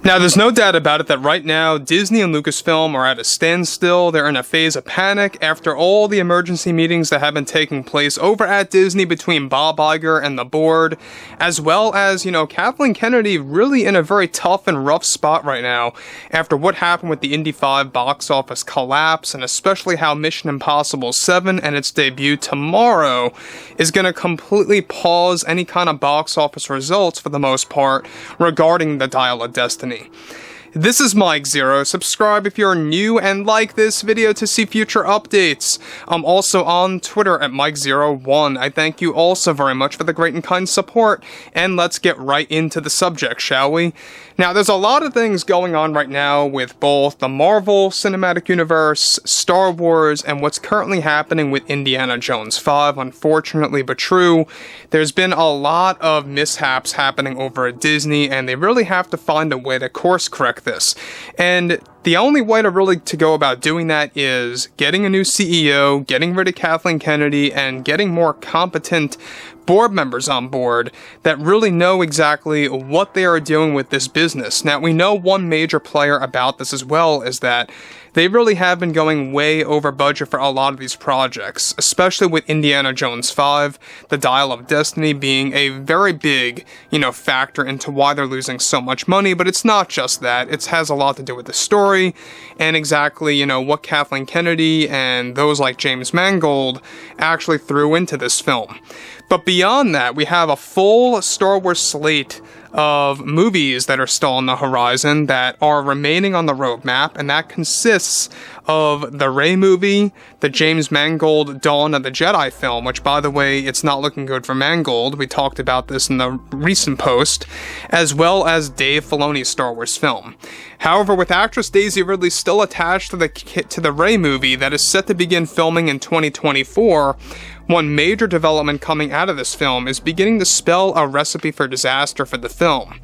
Now, there's no doubt about it that right now, Disney and Lucasfilm are at a standstill. They're in a phase of panic after all the emergency meetings that have been taking place over at Disney between Bob Iger and the board, as well as, Kathleen Kennedy really in a very tough and rough spot right now after what happened with the Indy 5 box office collapse, and especially how Mission Impossible 7 and its debut tomorrow is going to completely pause any kind of box office results for the most part regarding the Dial of Destiny. This is Mike Zero. Subscribe if you're new and like this video to see future updates. I'm also on Twitter at Mike01. I thank you all so very much for the great and kind support, and let's get right into the subject, shall we? Now, there's a lot of things going on right now with both the Marvel Cinematic Universe, Star Wars, and what's currently happening with Indiana Jones 5, unfortunately but true. There's been a lot of mishaps happening over at Disney, and they really have to find a way to course correct this. And the only way to go about doing that is getting a new CEO, getting rid of Kathleen Kennedy, and getting more competent board members on board that really know exactly what they are doing with this business. Now, we know one major player about this as well is that they really have been going way over budget for a lot of these projects, especially with Indiana Jones 5, the Dial of Destiny being a very big, factor into why they're losing so much money, but it's not just that. It has a lot to do with the story and exactly, what Kathleen Kennedy and those like James Mangold actually threw into this film. But beyond that, we have a full Star Wars slate of movies that are still on the horizon that are remaining on the roadmap, and that consists of the Rey movie, the James Mangold Dawn of the Jedi film, which, by the way, it's not looking good for Mangold. We talked about this in the recent post, as well as Dave Filoni's Star Wars film. However, with actress Daisy Ridley still attached to the Rey movie that is set to begin filming in 2024, one major development coming out of this film is beginning to spell a recipe for disaster for the film.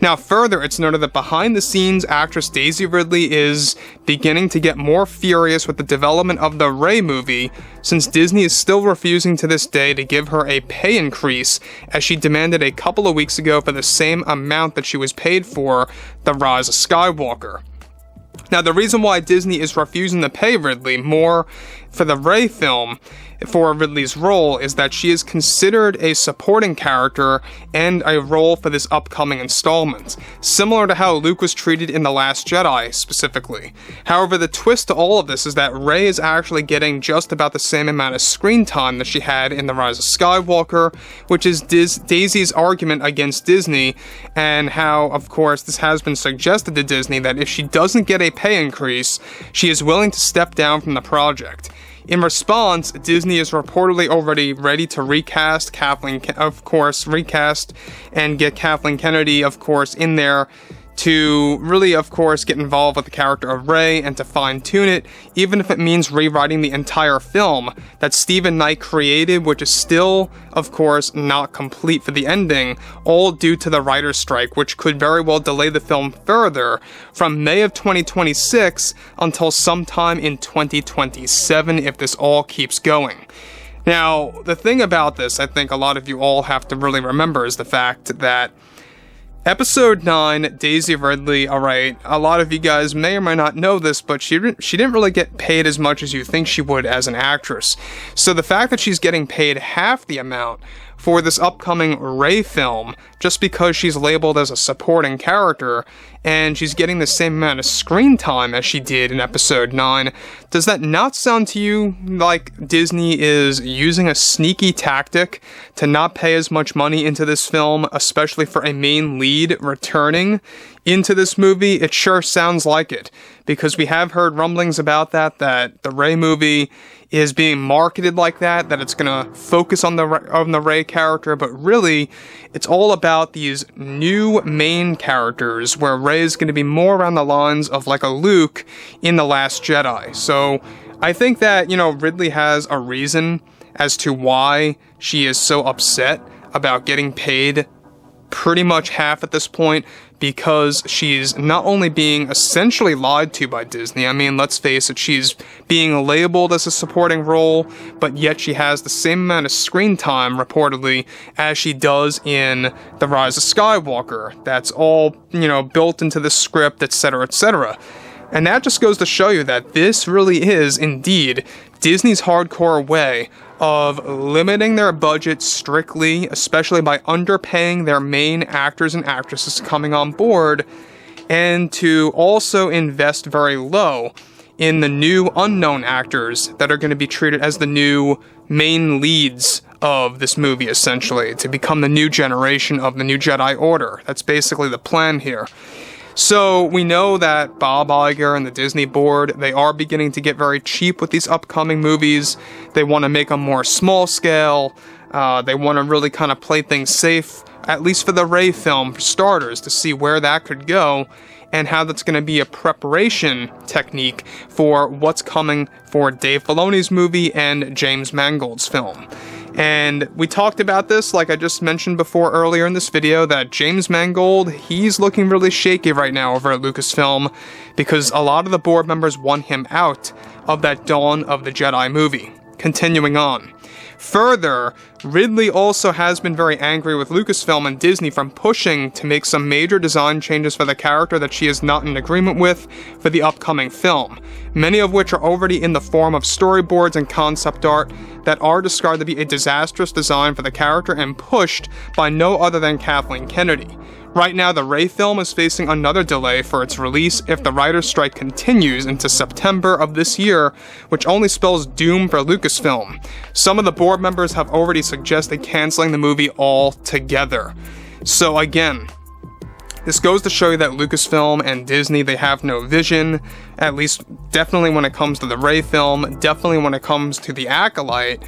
Now, further, it's noted that behind the scenes, actress Daisy Ridley is beginning to get more furious with the development of the Rey movie, since Disney is still refusing to this day to give her a pay increase, as she demanded a couple of weeks ago for the same amount that she was paid for The Rise of Skywalker. Now, the reason why Disney is refusing to pay Ridley more for the Rey film for Ridley's role is that she is considered a supporting character and a role for this upcoming installment, similar to how Luke was treated in The Last Jedi specifically. However, the twist to all of this is that Rey is actually getting just about the same amount of screen time that she had in The Rise of Skywalker, which is Daisy's argument against Disney, and how, of course, this has been suggested to Disney that if she doesn't get a pay increase, she is willing to step down from the project. In response, Disney is reportedly already ready to recast and get Kathleen Kennedy, of course, in there to really, of course, get involved with the character of Rey and to fine-tune it, even if it means rewriting the entire film that Stephen Knight created, which is still, of course, not complete for the ending, all due to the writer's strike, which could very well delay the film further from May of 2026 until sometime in 2027 if this all keeps going. Now, the thing about this, I think a lot of you all have to really remember, is the fact that Episode 9, Daisy Ridley, alright, a lot of you guys may or may not know this, but she didn't really get paid as much as you think she would as an actress. So the fact that she's getting paid half the amount for this upcoming Rey film, just because she's labeled as a supporting character, and she's getting the same amount of screen time as she did in Episode 9, does that not sound to you like Disney is using a sneaky tactic to not pay as much money into this film, especially for a main lead returning into this movie? It sure sounds like it, because we have heard rumblings about that the Rey movie is being marketed like that it's going to focus on the Rey character, but really, it's all about these new main characters, where Rey is going to be more around the lines of like a Luke in The Last Jedi. So, I think that, Ridley has a reason as to why she is so upset about getting paid pretty much half at this point, because she's not only being essentially lied to by Disney. I mean, let's face it, she's being labeled as a supporting role, but yet she has the same amount of screen time, reportedly, as she does in The Rise of Skywalker. That's all, built into the script, etc., etc. And that just goes to show you that this really is, indeed, Disney's hardcore way of limiting their budget strictly, especially by underpaying their main actors and actresses coming on board, and to also invest very low in the new unknown actors that are going to be treated as the new main leads of this movie, essentially, to become the new generation of the new Jedi Order. That's basically the plan here. So we know that Bob Iger and the Disney board, they are beginning to get very cheap with these upcoming movies. They want to make them more small scale. They want to really kind of play things safe, at least for the Rey film, for starters, to see where that could go and how that's going to be a preparation technique for what's coming for Dave Filoni's movie and James Mangold's film. And we talked about this, like I just mentioned before earlier in this video, that James Mangold, he's looking really shaky right now over at Lucasfilm because a lot of the board members want him out of that Dawn of the Jedi movie. Continuing on. Further, Ridley also has been very angry with Lucasfilm and Disney from pushing to make some major design changes for the character that she is not in agreement with for the upcoming film, many of which are already in the form of storyboards and concept art that are described to be a disastrous design for the character and pushed by no other than Kathleen Kennedy. Right now, the Rey film is facing another delay for its release if the writer's strike continues into September of this year, which only spells doom for Lucasfilm. Some of the board members have already suggested canceling the movie altogether. So again, this goes to show you that Lucasfilm and Disney, they have no vision, at least definitely when it comes to the Rey film, definitely when it comes to The Acolyte,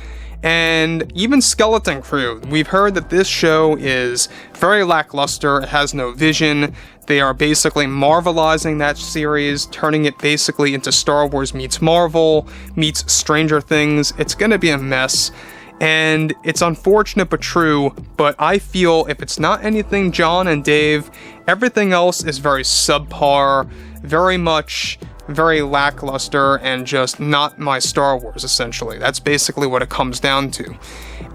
and even Skeleton Crew. We've heard that this show is very lackluster, it has no vision. They are basically Marvelizing that series, turning it basically into Star Wars meets Marvel, meets Stranger Things. It's gonna be a mess. And it's unfortunate but true, but I feel if it's not anything John and Dave, everything else is very subpar, very lackluster, and just not my Star Wars, essentially. That's basically what it comes down to.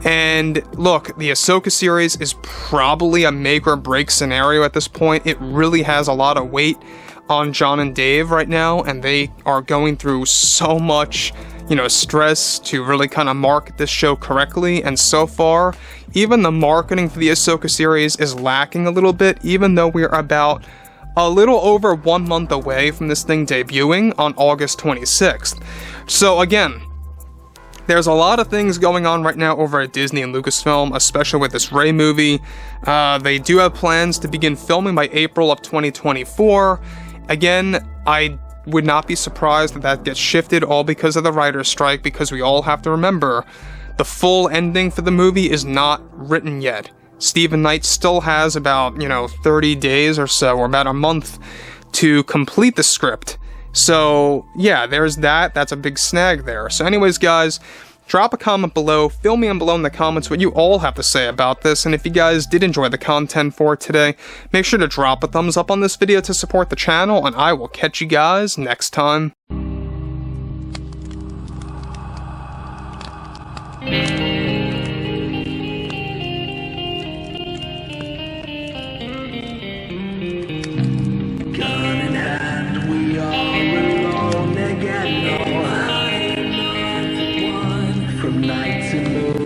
And look, the Ahsoka series is probably a make or break scenario at this point. It really has a lot of weight on John and Dave right now, and they are going through so much stress to really kind of market this show correctly, and so far, even the marketing for the Ahsoka series is lacking a little bit, even though we're about a little over 1 month away from this thing debuting on August 26th. So again, there's a lot of things going on right now over at Disney and Lucasfilm, especially with this Rey movie. They do have plans to begin filming by April of 2024. Again, I would not be surprised that that gets shifted all because of the writer's strike, because we all have to remember the full ending for the movie is not written yet. Stephen Knight still has about, 30 days or so, or about a month to complete the script. So, yeah, there's that. That's a big snag there. So anyways, guys, drop a comment below. Fill me in below in the comments what you all have to say about this. And if you guys did enjoy the content for today, make sure to drop a thumbs up on this video to support the channel, and I will catch you guys next time. From night to moon.